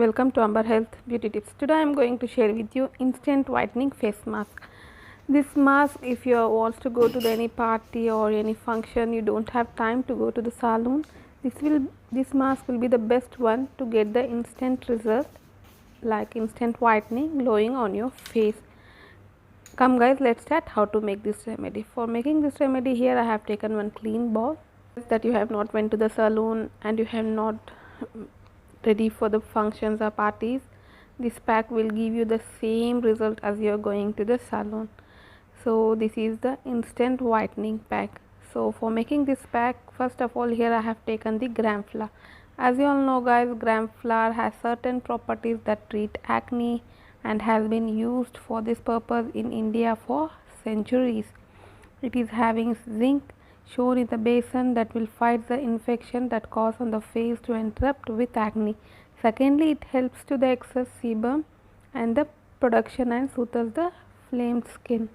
welcome to Amber Health Beauty Tips. Today I am going to share with you instant whitening face mask. This mask, if you want to go to any party or any function, you don't have time to go to the salon, this mask will be the best one to get the instant result, like instant whitening, glowing on your face. Come guys, let's start how to make this remedy. For making this remedy, here I have taken one clean bowl that you have not went to the salon and you have not ready for the functions or parties. This pack will give you the same result as you are going to the salon. So this is the instant whitening pack. So for making this pack, first of all, here I have taken the gram flour. As you all know guys, gram flour has certain properties that treat acne and has been used for this purpose in India for centuries. It is having zinc shown in the basin that will fight the infection that cause on the face to erupt with acne. Secondly, it helps to the excess sebum and the production and soothes the flamed skin.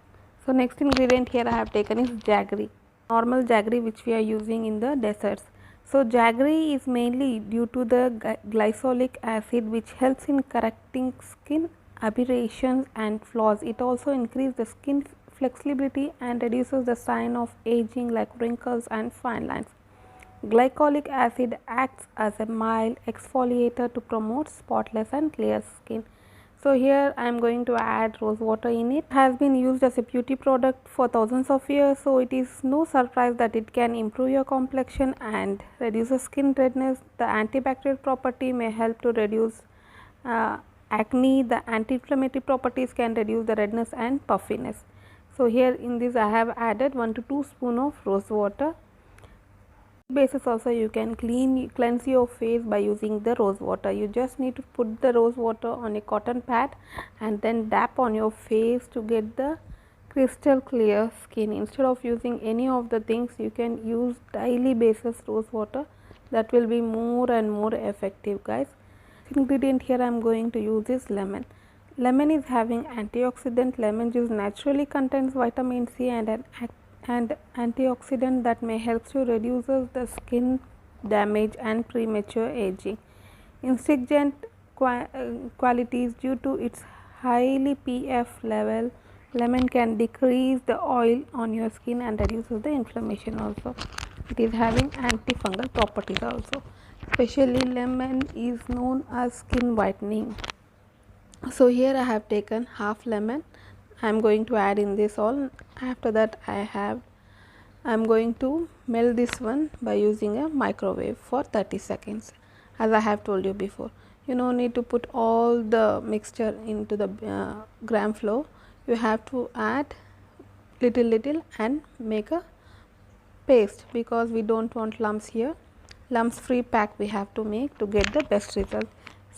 So next ingredient here I have taken is jaggery, normal jaggery which we are using in the desserts. So jaggery is mainly due to the glycolic acid which helps in correcting skin aberrations and flaws. It also increases the skin flexibility and reduces the sign of aging like wrinkles and fine lines. Glycolic acid acts as a mild exfoliator to promote spotless and clear skin. So here I am going to add rose water in it. It has been used as a beauty product for thousands of years, so it is no surprise that it can improve your complexion and reduce the skin redness. The antibacterial property may help to reduce acne. The anti-inflammatory properties can reduce the redness and puffiness. So here in this I have added 1 to 2 spoon of rose water. Basis also you can cleanse your face by using the rose water. You just need to put the rose water on a cotton pad and then dab on your face to get the crystal clear skin. Instead of using any of the things, you can use daily basis rose water. That will be more and more effective guys. Ingredient here I am going to use is lemon. Lemon is having antioxidant. Lemon juice naturally contains vitamin C and an antioxidant that may help to reduce the skin damage and premature aging. Astringent qualities due to its highly pH level. Lemon can decrease the oil on your skin and reduces the inflammation also. It is having antifungal properties also. Especially lemon is known as skin whitening. So here I have taken half lemon. I am going to add in this all. After that I am going to melt this one by using a microwave for 30 seconds. As I have told you before, you no need to put all the mixture into the gram flour. You have to add little and make a paste, because we don't want lumps here. Lumps free pack we have to make to get the best result.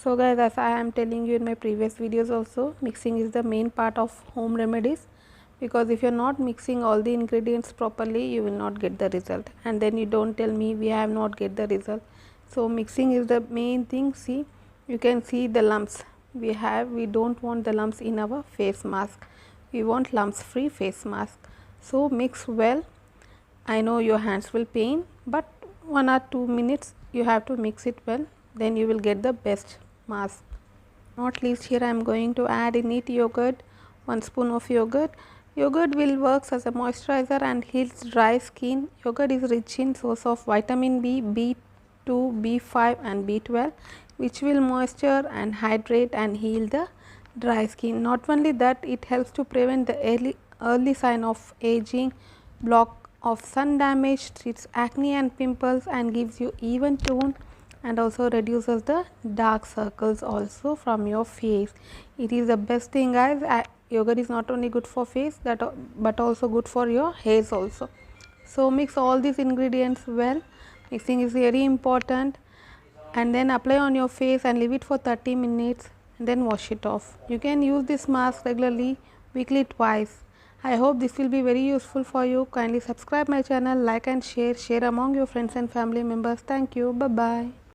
So guys, as I am telling you in my previous videos also, mixing is the main part of home remedies, because if you are not mixing all the ingredients properly, you will not get the result, and then you don't tell me we have not get the result. So mixing is the main thing. See, you can see the lumps we have. We don't want the lumps in our face mask. We want lumps free face mask. So mix well. I know your hands will pain, but 1 or 2 minutes you have to mix it well, then you will get the best mask. Not least, here I am going to add in it yogurt, 1 spoon of yogurt. Yogurt will works as a moisturizer and heals dry skin. Yogurt is rich in source of vitamin B, B2, B5 and B12, which will moisture and hydrate and heal the dry skin. Not only that, it helps to prevent the early sign of aging, block of sun damage, treats acne and pimples, and gives you even tone, and also reduces the dark circles also from your face. It is the best thing guys. Yogurt is not only good for face but also good for your hairs also. So mix all these ingredients well. Mixing is very important, and then apply on your face and leave it for 30 minutes and then wash it off. You can use this mask regularly, weekly twice. I hope this will be very useful for you. Kindly subscribe my channel, like and share among your friends and family members. Thank you. Bye bye.